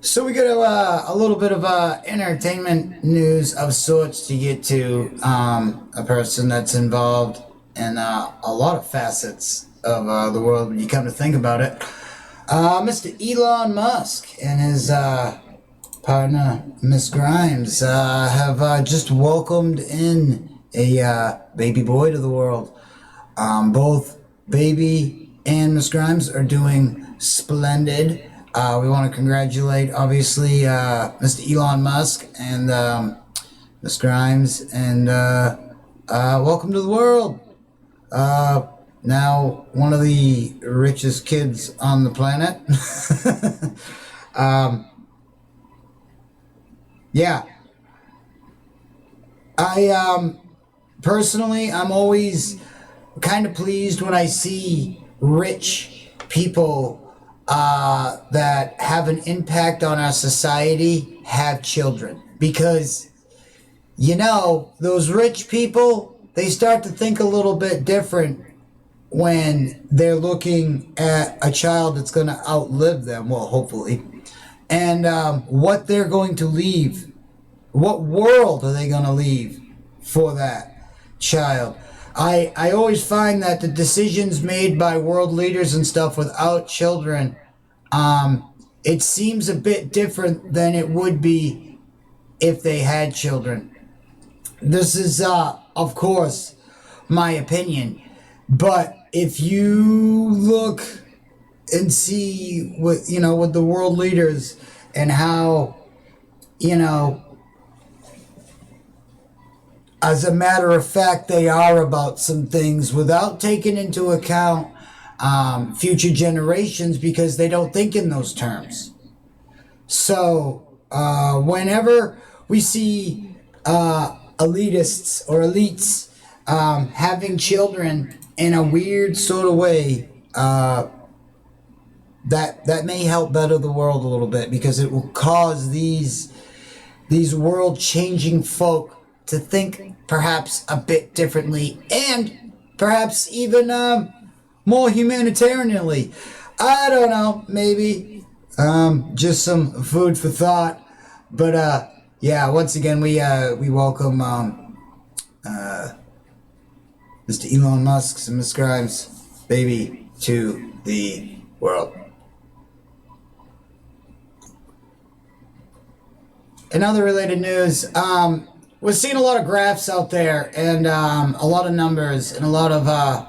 So we got a little bit of entertainment news of sorts to get to. A person that's involved in a lot of facets of the world when you come to think about it. Mr. Elon Musk and his partner, Miss Grimes, have just welcomed in a baby boy to the world. Both baby and Miss Grimes are doing splendid. We want to congratulate, obviously, Mr. Elon Musk and Miss Grimes, and welcome to the world. Now, one of the richest kids on the planet. Yeah. I personally, I'm always kind of pleased when I see rich people that have an impact on our society have children, because those rich people, they start to think a little bit different when they're looking at a child that's going to outlive them, well, hopefully, and what they're going to leave. What world are they going to leave for that child? I always find that the decisions made by world leaders and stuff without children, it seems a bit different than it would be if they had children. This is, of course, my opinion. But if you look and see with the world leaders and how, as a matter of fact, they are about some things without taking into account future generations, because they don't think in those terms. So whenever we see elitists or elites having children in a weird sort of way, that may help better the world a little bit, because it will cause these world-changing folk to think perhaps a bit differently, and perhaps even more humanitarianly. I don't know, maybe just some food for thought. But yeah, once again, we welcome Mr. Elon Musk and Miss Grimes' baby to the world. In other related news, we're seeing a lot of graphs out there, and a lot of numbers, and a lot of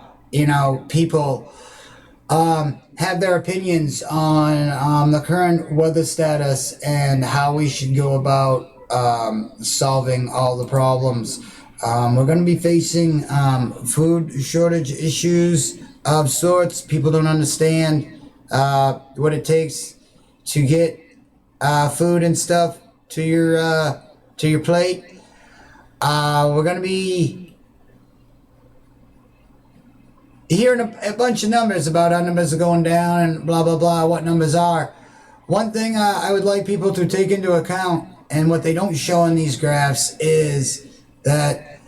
people have their opinions on the current weather status and how we should go about solving all the problems. We're going to be facing food shortage issues of sorts. People don't understand what it takes to get food and stuff to your plate. We're going to be hearing a bunch of numbers about how numbers are going down and blah, blah, blah, what numbers are. One thing I would like people to take into account, and what they don't show in these graphs, is that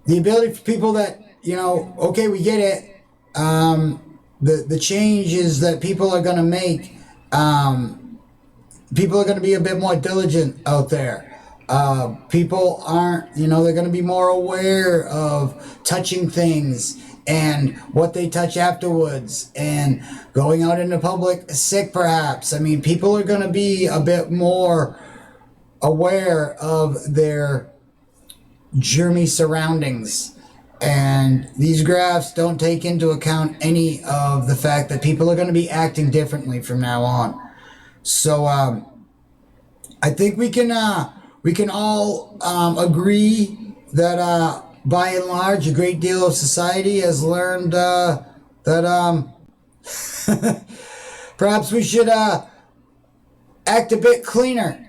the ability for people that, okay, we get it, the changes that people are going to make, people are going to be a bit more diligent out there. People aren't, they're going to be more aware of touching things and what they touch afterwards, and going out into public sick perhaps. I mean, people are going to be a bit more aware of their germy surroundings. And these graphs don't take into account any of the fact that people are going to be acting differently from now on. So I think we can all agree that by and large, a great deal of society has learned that perhaps we should act a bit cleaner.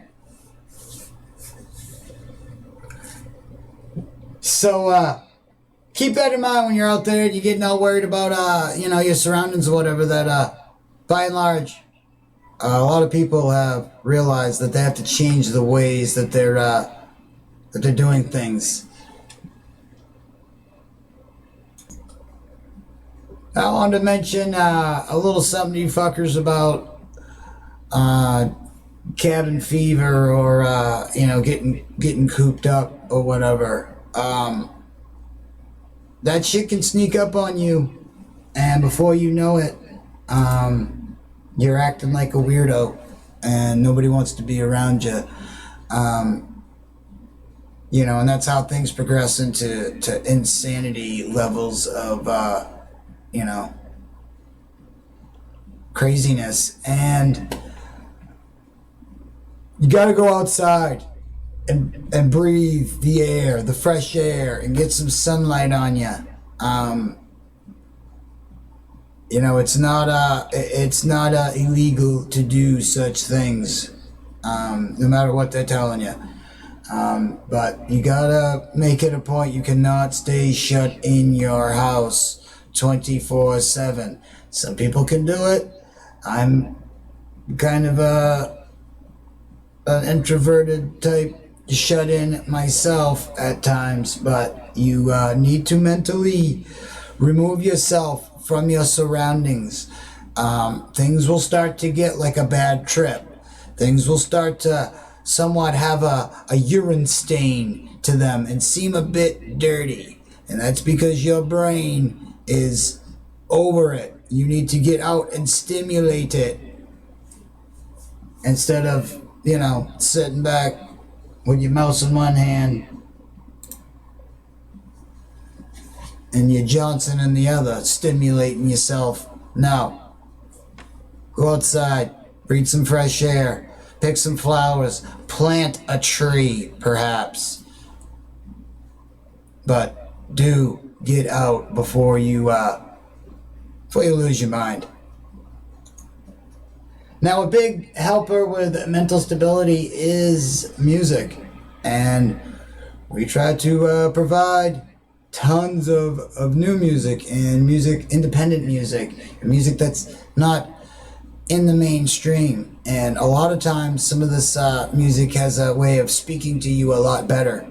So keep that in mind when you're out there and you're getting all worried about your surroundings or whatever. That by and large, a lot of people have realized that they have to change the ways that they're doing things. I wanted to mention a little something to you fuckers about cabin fever or getting cooped up or whatever. That shit can sneak up on you, and before you know it, you're acting like a weirdo, and nobody wants to be around you. And that's how things progress into insanity levels of craziness. And you got to go outside and breathe the air, the fresh air, and get some sunlight on you. It's not illegal to do such things, no matter what they're telling you. But you gotta make it a point. You cannot stay shut in your house 24/7. Some people can do it. I'm kind of an introverted type, shut in myself at times, but you need to mentally remove yourself from your surroundings. Things will start to get like a bad trip. Things will start to somewhat have a urine stain to them and seem a bit dirty. And that's because your brain is over it. You need to get out and stimulate it instead of, sitting back with your mouse in one hand and your Johnson in the other, stimulating yourself. No. Go outside, breathe some fresh air, pick some flowers, plant a tree, perhaps. But do get out before you lose your mind. Now, a big helper with mental stability is music, and we try to provide tons of new music and independent music that's not in the mainstream. And a lot of times, some of this music has a way of speaking to you a lot better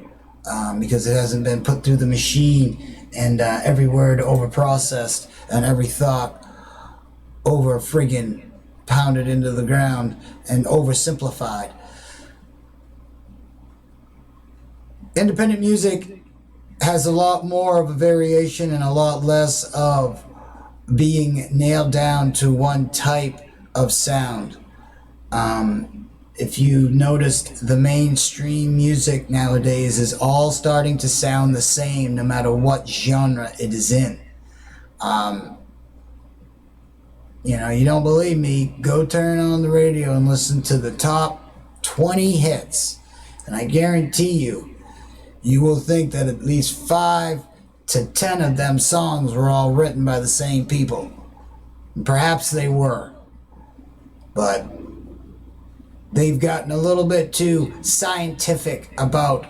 because it hasn't been put through the machine and every word overprocessed and every thought over friggin' pounded into the ground and oversimplified. Independent music has a lot more of a variation and a lot less of being nailed down to one type of sound. If you noticed, the mainstream music nowadays is all starting to sound the same no matter what genre it is in. You don't believe me, go turn on the radio and listen to the top 20 hits. And I guarantee you will think that at least 5 to 10 of them songs were all written by the same people. And perhaps they were. But they've gotten a little bit too scientific about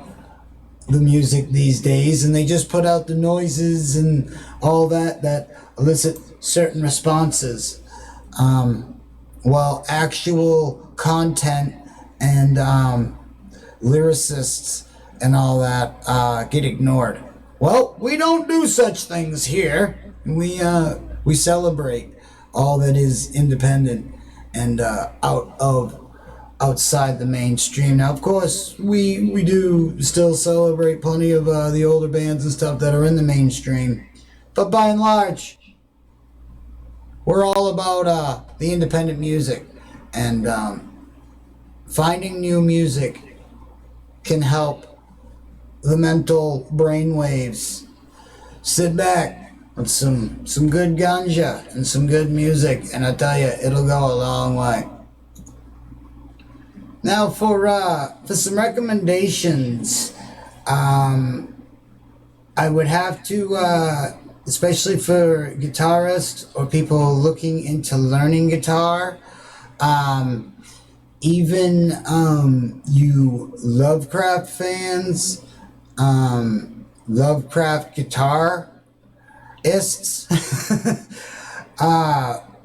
the music these days, and they just put out the noises and all that elicit certain responses, while actual content and lyricists and all that get ignored. Well, we don't do such things here. We celebrate all that is independent and outside the mainstream. Now, of course, we do still celebrate plenty of the older bands and stuff that are in the mainstream, but by and large, we're all about the independent music, and finding new music can help the mental brainwaves. Sit back with some good ganja and some good music, and I tell you, it'll go a long way. Now, for some recommendations, I would have to, especially for guitarists or people looking into learning guitar, even you Lovecraft fans, Lovecraft guitarists,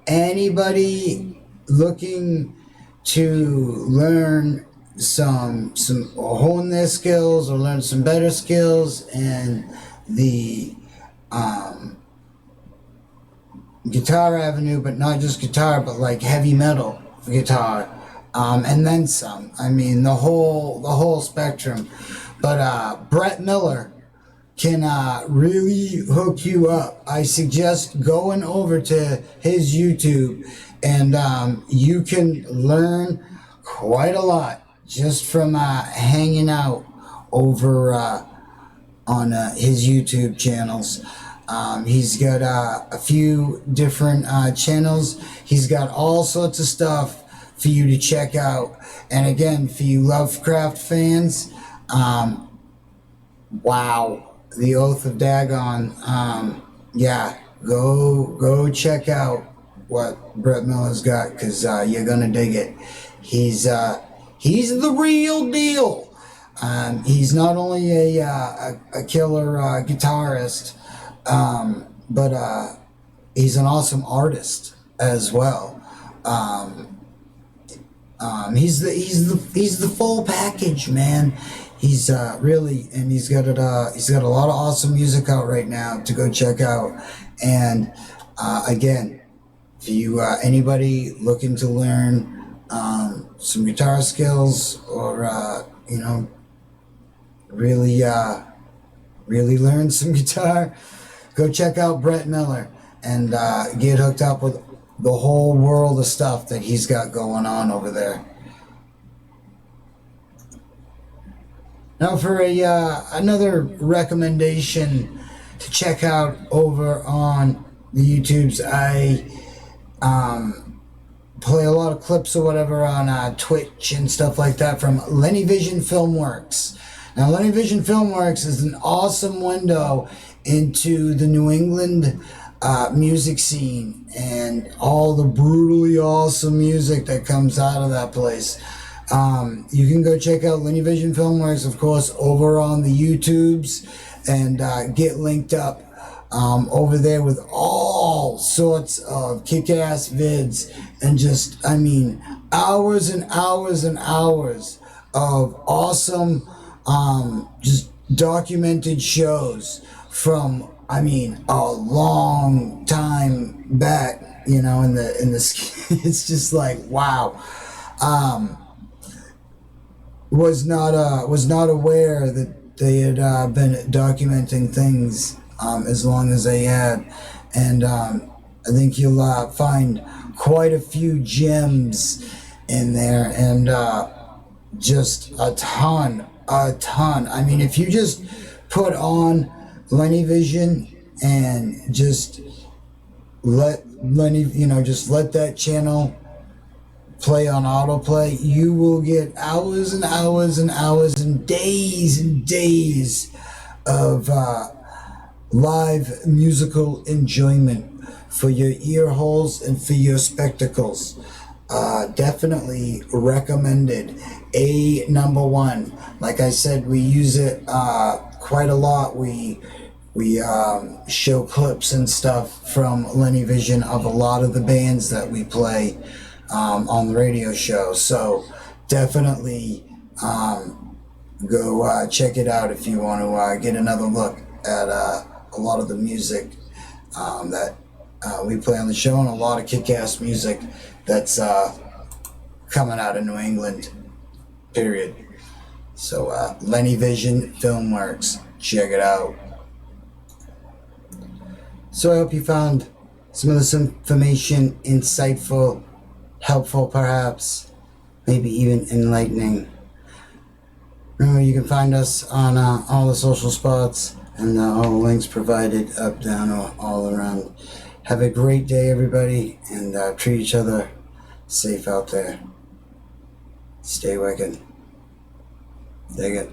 anybody looking to learn or hone their skills or learn some better skills in the guitar avenue, but not just guitar, but like heavy metal guitar, and then some. I mean, the whole spectrum. But Brett Miller can really hook you up. I suggest going over to his YouTube, and you can learn quite a lot just from hanging out over on his YouTube channels. He's got a few different channels. He's got all sorts of stuff for you to check out. And again, for you Lovecraft fans, wow, the Oath of Dagon. Yeah, go check out what Brett Miller's got, because you're gonna dig it. He's the real deal. He's not only a killer guitarist, but he's an awesome artist as well. He's the full package, man. He's really, and he's got a lot of awesome music out right now to go check out. And again, if you anybody looking to learn some guitar skills, or really learn some guitar, go check out Brett Miller and get hooked up with the whole world of stuff that he's got going on over there. Now for another recommendation to check out over on the YouTubes, I play a lot of clips or whatever on Twitch and stuff like that from LennyVision Filmworks. Now, LennyVision Filmworks is an awesome window into the New England music scene and all the brutally awesome music that comes out of that place. You can go check out LennyVision Filmworks, of course, over on the YouTubes, and get linked up over there with all sorts of kick-ass vids, and just, I mean, hours and hours and hours of awesome just documented shows from, I mean, a long time back, in the it's just like, wow. Was not aware that they had been documenting things as long as they had, and I think you'll find quite a few gems in there, and just a ton. I mean, if you just put on LennyVision and just let that channel play on autoplay, you will get hours and hours and hours and days of live musical enjoyment for your ear holes and for your spectacles. Definitely recommended. Number one. Like I said, we use it quite a lot. We show clips and stuff from LennyVision of a lot of the bands that we play on the radio show. So definitely go check it out if you want to get another look at a lot of the music that we play on the show, and a lot of kick-ass music that's coming out of New England, period. So LennyVision Filmworks, check it out. So I hope you found some of this information insightful, helpful perhaps, maybe even enlightening. Remember, you can find us on all the social spots, and all the links provided up, down, or all around. Have a great day, everybody, and treat each other safe out there. Stay wicked. Dig it.